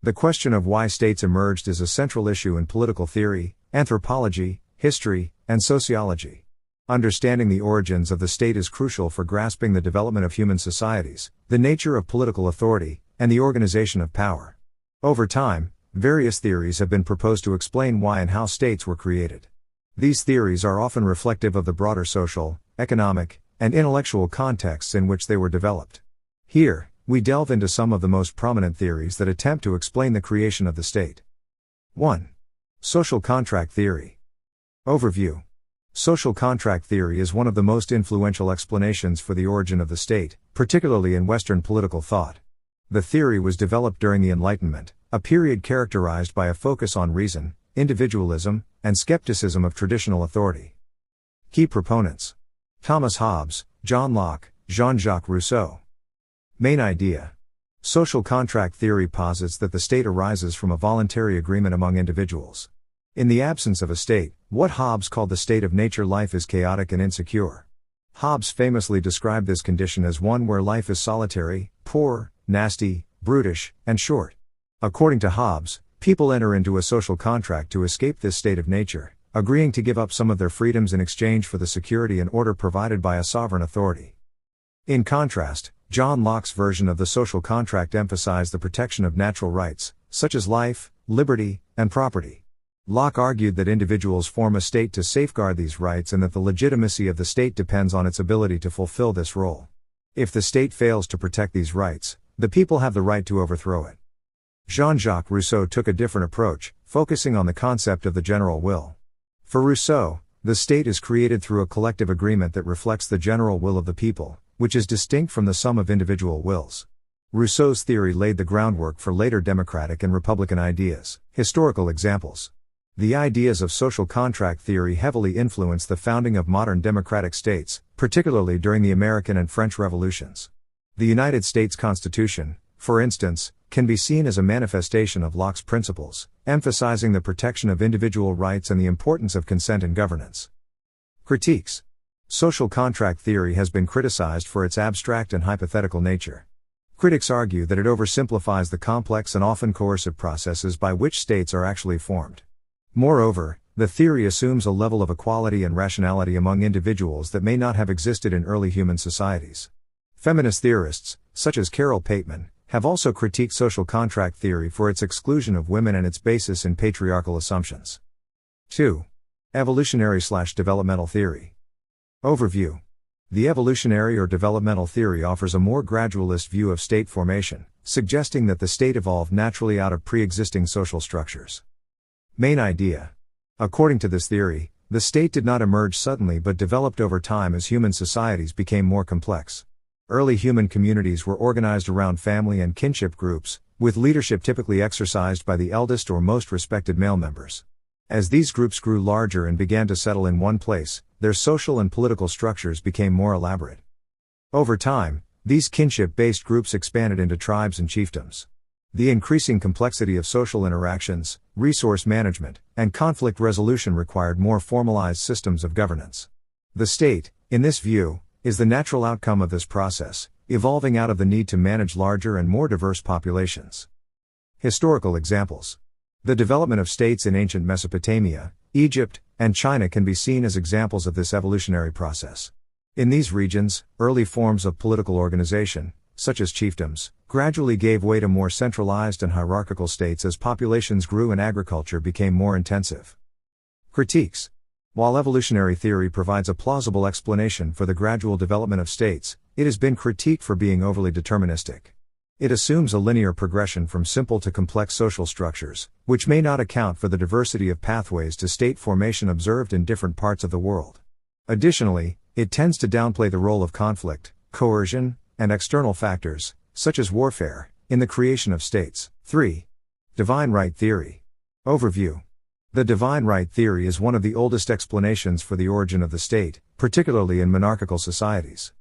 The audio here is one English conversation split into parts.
The question of why states emerged is a central issue in political theory, anthropology, history, and sociology. Understanding the origins of the state is crucial for grasping the development of human societies, the nature of political authority, and the organization of power. Over time, various theories have been proposed to explain why and how states were created. These theories are often reflective of the broader social, economic, and intellectual contexts in which they were developed. Here, we delve into some of the most prominent theories that attempt to explain the creation of the state. 1. Social contract theory. Overview. Social contract theory is one of the most influential explanations for the origin of the state, particularly in Western political thought. The theory was developed during the Enlightenment, a period characterized by a focus on reason, individualism, and skepticism of traditional authority. Key proponents: Thomas Hobbes, John Locke, Jean-Jacques Rousseau. Main idea. Social contract theory posits that the state arises from a voluntary agreement among individuals. In the absence of a state, what Hobbes called the state of nature, life is chaotic and insecure. Hobbes famously described this condition as one where life is solitary, poor, nasty, brutish, and short. According to Hobbes, people enter into a social contract to escape this state of nature, agreeing to give up some of their freedoms in exchange for the security and order provided by a sovereign authority. In contrast, John Locke's version of the social contract emphasized the protection of natural rights, such as life, liberty, and property. Locke argued that individuals form a state to safeguard these rights and that the legitimacy of the state depends on its ability to fulfill this role. If the state fails to protect these rights, the people have the right to overthrow it. Jean-Jacques Rousseau took a different approach, focusing on the concept of the general will. For Rousseau, the state is created through a collective agreement that reflects the general will of the people, which is distinct from the sum of individual wills. Rousseau's theory laid the groundwork for later democratic and republican ideas. Historical examples. The ideas of social contract theory heavily influenced the founding of modern democratic states, particularly during the American and French revolutions. The United States Constitution, for instance, can be seen as a manifestation of Locke's principles, emphasizing the protection of individual rights and the importance of consent in governance. Critiques. Social contract theory has been criticized for its abstract and hypothetical nature. Critics argue that it oversimplifies the complex and often coercive processes by which states are actually formed. Moreover, the theory assumes a level of equality and rationality among individuals that may not have existed in early human societies. Feminist theorists, such as Carol Pateman, have also critiqued social contract theory for its exclusion of women and its basis in patriarchal assumptions. 2. Evolutionary/developmental theory. Overview. The evolutionary or developmental theory offers a more gradualist view of state formation, suggesting that the state evolved naturally out of pre-existing social structures. Main idea. According to this theory, the state did not emerge suddenly but developed over time as human societies became more complex. Early human communities were organized around family and kinship groups, with leadership typically exercised by the eldest or most respected male members. As these groups grew larger and began to settle in one place, their social and political structures became more elaborate. Over time, these kinship-based groups expanded into tribes and chiefdoms. The increasing complexity of social interactions, resource management, and conflict resolution required more formalized systems of governance. The state, in this view, is the natural outcome of this process, evolving out of the need to manage larger and more diverse populations. Historical examples. The development of states in ancient Mesopotamia, Egypt, and China can be seen as examples of this evolutionary process. In these regions, early forms of political organization, such as chiefdoms, gradually gave way to more centralized and hierarchical states as populations grew and agriculture became more intensive. Critiques. While evolutionary theory provides a plausible explanation for the gradual development of states, it has been critiqued for being overly deterministic. It assumes a linear progression from simple to complex social structures, which may not account for the diversity of pathways to state formation observed in different parts of the world. Additionally, it tends to downplay the role of conflict, coercion, and external factors, such as warfare, in the creation of states. 3. Divine right theory. Overview. The divine right theory is one of the oldest explanations for the origin of the state, particularly in monarchical societies.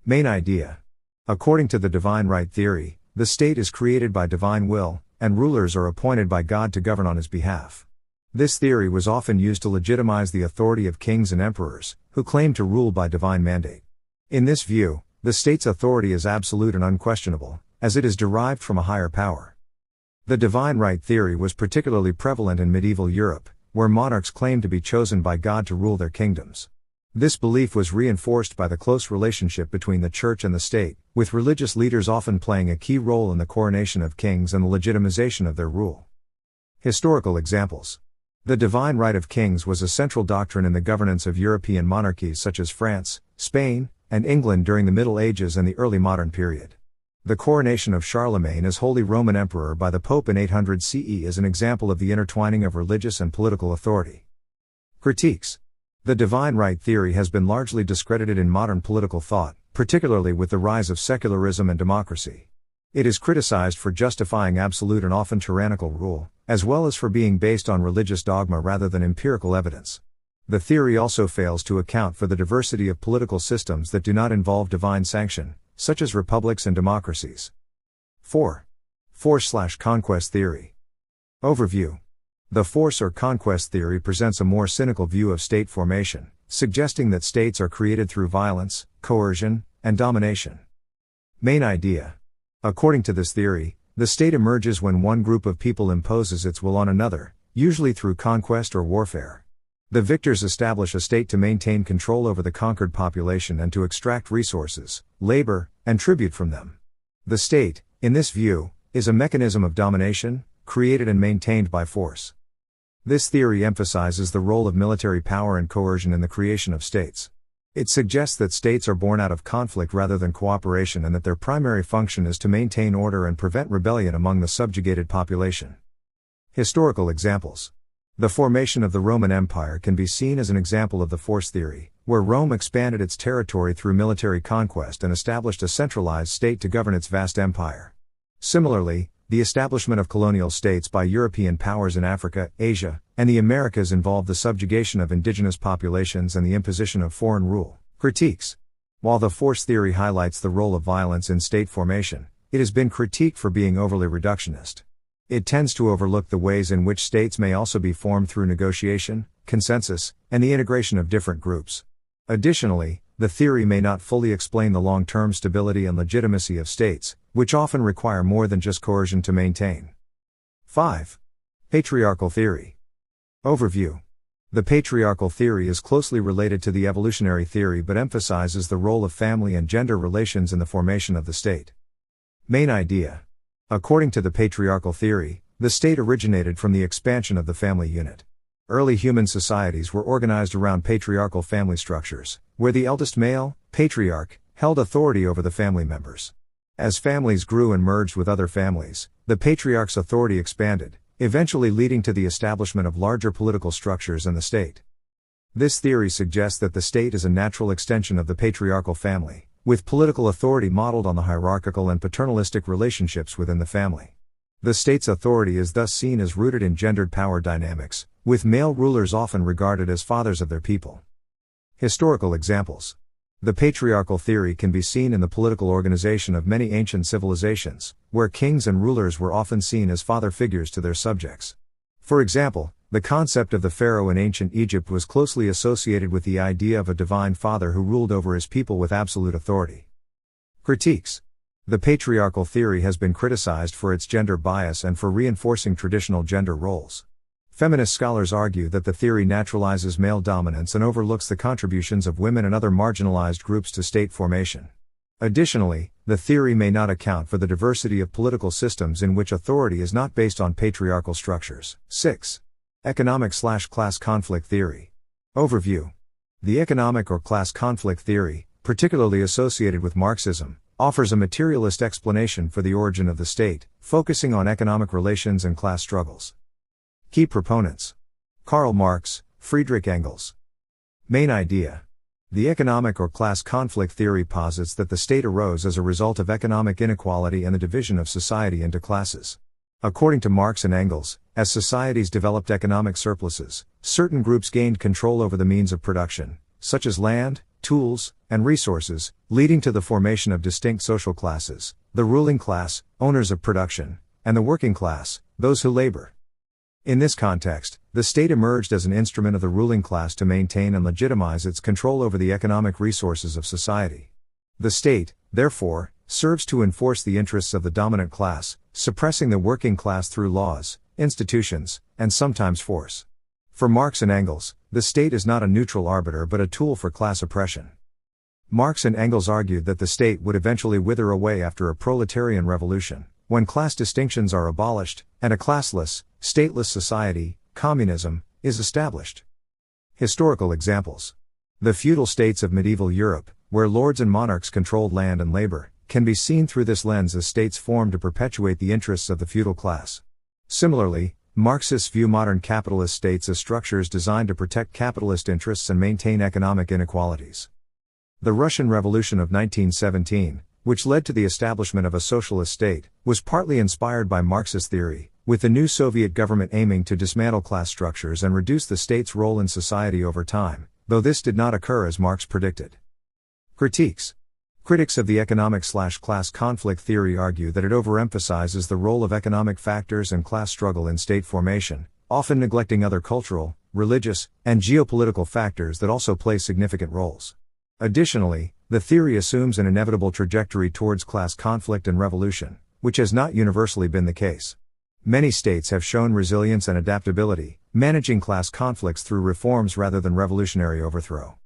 Main idea. According to the divine right theory, the state is created by divine will, and rulers are appointed by God to govern on his behalf. This theory was often used to legitimize the authority of kings and emperors, who claimed to rule by divine mandate. In this view, the state's authority is absolute and unquestionable, as it is derived from a higher power. The divine right theory was particularly prevalent in medieval Europe, where monarchs claimed to be chosen by God to rule their kingdoms. This belief was reinforced by the close relationship between the church and the state, with religious leaders often playing a key role in the coronation of kings and the legitimization of their rule. Historical examples. The divine right of kings was a central doctrine in the governance of European monarchies such as France, Spain, and England during the Middle Ages and the early modern period. The coronation of Charlemagne as Holy Roman Emperor by the Pope in 800 CE is an example of the intertwining of religious and political authority. Critiques. The divine right theory has been largely discredited in modern political thought, particularly with the rise of secularism and democracy. It is criticized for justifying absolute and often tyrannical rule, as well as for being based on religious dogma rather than empirical evidence. The theory also fails to account for the diversity of political systems that do not involve divine sanction, such as republics and democracies. 4. Force/conquest theory. Overview. The force or conquest theory presents a more cynical view of state formation, suggesting that states are created through violence, coercion, and domination. Main idea. According to this theory, the state emerges when one group of people imposes its will on another, usually through conquest or warfare. The victors establish a state to maintain control over the conquered population and to extract resources, labor, and tribute from them. The state, in this view, is a mechanism of domination, created and maintained by force. This theory emphasizes the role of military power and coercion in the creation of states. It suggests that states are born out of conflict rather than cooperation and that their primary function is to maintain order and prevent rebellion among the subjugated population. Historical examples. The formation of the Roman Empire can be seen as an example of the force theory, where Rome expanded its territory through military conquest and established a centralized state to govern its vast empire. Similarly, the establishment of colonial states by European powers in Africa, Asia, and the Americas involved the subjugation of indigenous populations and the imposition of foreign rule. Critiques. While the force theory highlights the role of violence in state formation, it has been critiqued for being overly reductionist. It tends to overlook the ways in which states may also be formed through negotiation, consensus, and the integration of different groups. Additionally, the theory may not fully explain the long-term stability and legitimacy of states, which often require more than just coercion to maintain. 5. Patriarchal theory. Overview. The patriarchal theory is closely related to the evolutionary theory but emphasizes the role of family and gender relations in the formation of the state. Main idea. According to the patriarchal theory, the state originated from the expansion of the family unit. Early human societies were organized around patriarchal family structures, where the eldest male, patriarch, held authority over the family members. As families grew and merged with other families, the patriarch's authority expanded, eventually leading to the establishment of larger political structures and the state. This theory suggests that the state is a natural extension of the patriarchal family, with political authority modeled on the hierarchical and paternalistic relationships within the family. The state's authority is thus seen as rooted in gendered power dynamics, with male rulers often regarded as fathers of their people. Historical examples. The patriarchal theory can be seen in the political organization of many ancient civilizations, where kings and rulers were often seen as father figures to their subjects. For example, the concept of the pharaoh in ancient Egypt was closely associated with the idea of a divine father who ruled over his people with absolute authority. Critiques. The patriarchal theory has been criticized for its gender bias and for reinforcing traditional gender roles. Feminist scholars argue that the theory naturalizes male dominance and overlooks the contributions of women and other marginalized groups to state formation. Additionally, the theory may not account for the diversity of political systems in which authority is not based on patriarchal structures. 6. Economic/class conflict theory. Overview. The economic or class conflict theory, particularly associated with Marxism, offers a materialist explanation for the origin of the state, focusing on economic relations and class struggles. Key proponents. Karl Marx, Friedrich Engels. Main idea. The economic or class conflict theory posits that the state arose as a result of economic inequality and the division of society into classes. According to Marx and Engels, as societies developed economic surpluses, certain groups gained control over the means of production, such as land, tools, and resources, leading to the formation of distinct social classes: the ruling class, owners of production, and the working class, those who labor. In this context, the state emerged as an instrument of the ruling class to maintain and legitimize its control over the economic resources of society. The state, therefore, serves to enforce the interests of the dominant class, suppressing the working class through laws, institutions, and sometimes force. For Marx and Engels, the state is not a neutral arbiter but a tool for class oppression. Marx and Engels argued that the state would eventually wither away after a proletarian revolution, when class distinctions are abolished, and a classless, stateless society, communism, is established. Historical examples. The feudal states of medieval Europe, where lords and monarchs controlled land and labor, can be seen through this lens as states formed to perpetuate the interests of the feudal class. Similarly, Marxists view modern capitalist states as structures designed to protect capitalist interests and maintain economic inequalities. The Russian Revolution of 1917, which led to the establishment of a socialist state, was partly inspired by Marxist theory, with the new Soviet government aiming to dismantle class structures and reduce the state's role in society over time, though this did not occur as Marx predicted. Critiques. Critics of the economic/class conflict theory argue that it overemphasizes the role of economic factors and class struggle in state formation, often neglecting other cultural, religious, and geopolitical factors that also play significant roles. Additionally, the theory assumes an inevitable trajectory towards class conflict and revolution, which has not universally been the case. Many states have shown resilience and adaptability, managing class conflicts through reforms rather than revolutionary overthrow.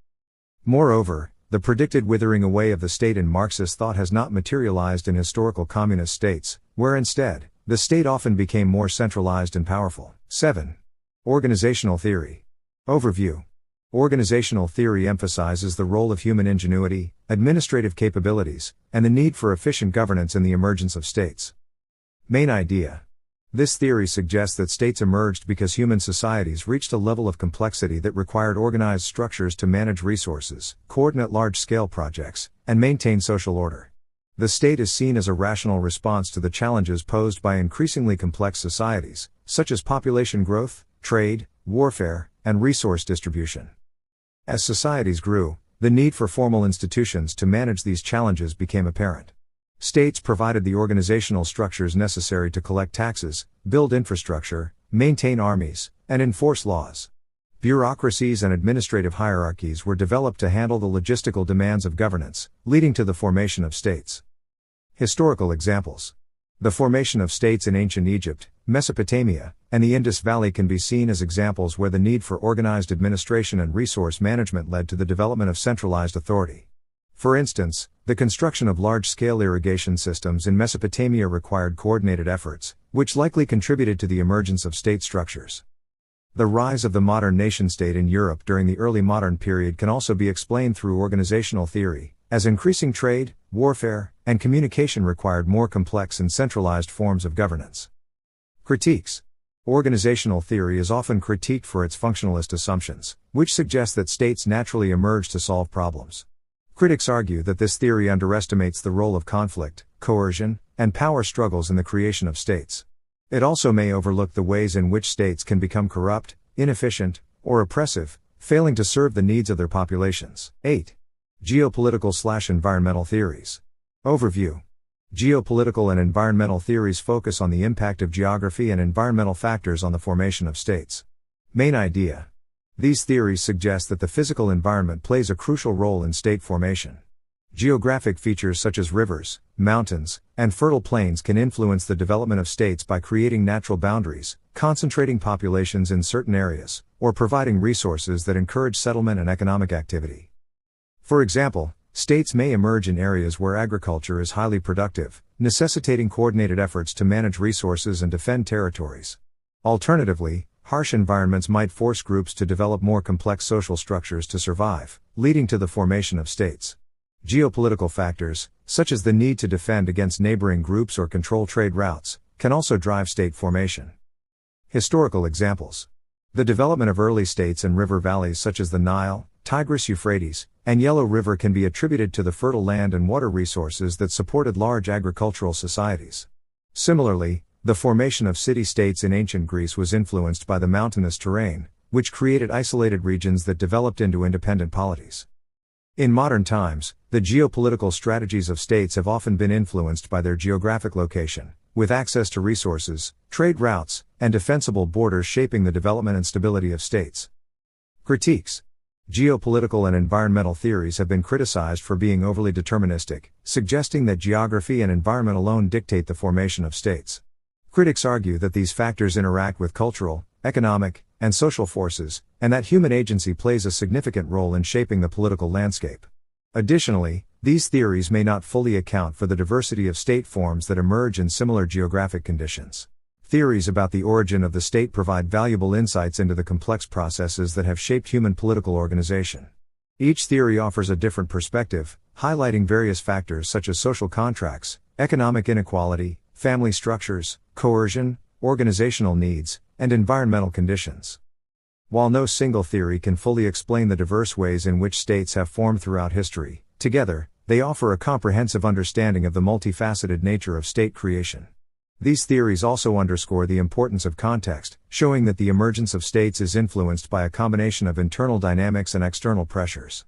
Moreover, the predicted withering away of the state in Marxist thought has not materialized in historical communist states, where instead, the state often became more centralized and powerful. 7. Organizational theory. Overview. Organizational theory emphasizes the role of human ingenuity, administrative capabilities, and the need for efficient governance in the emergence of states. Main idea. This theory suggests that states emerged because human societies reached a level of complexity that required organized structures to manage resources, coordinate large-scale projects, and maintain social order. The state is seen as a rational response to the challenges posed by increasingly complex societies, such as population growth, trade, warfare, and resource distribution. As societies grew, the need for formal institutions to manage these challenges became apparent. States provided the organizational structures necessary to collect taxes, build infrastructure, maintain armies, and enforce laws. Bureaucracies and administrative hierarchies were developed to handle the logistical demands of governance, leading to the formation of states. Historical examples. The formation of states in ancient Egypt, Mesopotamia, and the Indus Valley can be seen as examples where the need for organized administration and resource management led to the development of centralized authority. For instance, the construction of large-scale irrigation systems in Mesopotamia required coordinated efforts, which likely contributed to the emergence of state structures. The rise of the modern nation-state in Europe during the early modern period can also be explained through organizational theory, as increasing trade, warfare, and communication required more complex and centralized forms of governance. Critiques. Organizational theory is often critiqued for its functionalist assumptions, which suggest that states naturally emerge to solve problems. Critics argue that this theory underestimates the role of conflict, coercion, and power struggles in the creation of states. It also may overlook the ways in which states can become corrupt, inefficient, or oppressive, failing to serve the needs of their populations. 8. Geopolitical/environmental theories. Overview. Geopolitical and environmental theories focus on the impact of geography and environmental factors on the formation of states. Main idea. These theories suggest that the physical environment plays a crucial role in state formation. Geographic features such as rivers, mountains, and fertile plains can influence the development of states by creating natural boundaries, concentrating populations in certain areas, or providing resources that encourage settlement and economic activity. For example, states may emerge in areas where agriculture is highly productive, necessitating coordinated efforts to manage resources and defend territories. Alternatively, harsh environments might force groups to develop more complex social structures to survive, leading to the formation of states. Geopolitical factors, such as the need to defend against neighboring groups or control trade routes, can also drive state formation. Historical examples. The development of early states and river valleys such as the Nile, Tigris-Euphrates, and Yellow River can be attributed to the fertile land and water resources that supported large agricultural societies. Similarly, the formation of city-states in ancient Greece was influenced by the mountainous terrain, which created isolated regions that developed into independent polities. In modern times, the geopolitical strategies of states have often been influenced by their geographic location, with access to resources, trade routes, and defensible borders shaping the development and stability of states. Critiques. Geopolitical and environmental theories have been criticized for being overly deterministic, suggesting that geography and environment alone dictate the formation of states. Critics argue that these factors interact with cultural, economic, and social forces, and that human agency plays a significant role in shaping the political landscape. Additionally, these theories may not fully account for the diversity of state forms that emerge in similar geographic conditions. Theories about the origin of the state provide valuable insights into the complex processes that have shaped human political organization. Each theory offers a different perspective, highlighting various factors such as social contracts, economic inequality, family structures, coercion, organizational needs, and environmental conditions. While no single theory can fully explain the diverse ways in which states have formed throughout history, together, they offer a comprehensive understanding of the multifaceted nature of state creation. These theories also underscore the importance of context, showing that the emergence of states is influenced by a combination of internal dynamics and external pressures.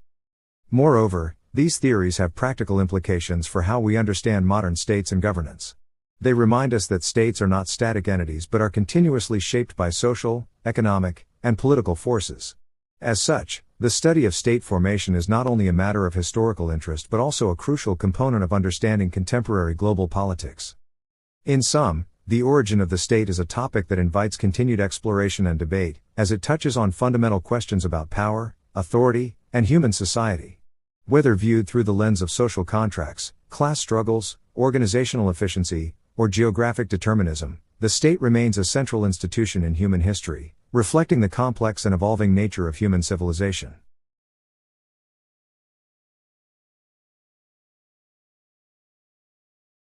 Moreover, these theories have practical implications for how we understand modern states and governance. They remind us that states are not static entities but are continuously shaped by social, economic, and political forces. As such, the study of state formation is not only a matter of historical interest but also a crucial component of understanding contemporary global politics. In sum, the origin of the state is a topic that invites continued exploration and debate, as it touches on fundamental questions about power, authority, and human society. Whether viewed through the lens of social contracts, class struggles, organizational efficiency, or geographic determinism, the state remains a central institution in human history, reflecting the complex and evolving nature of human civilization.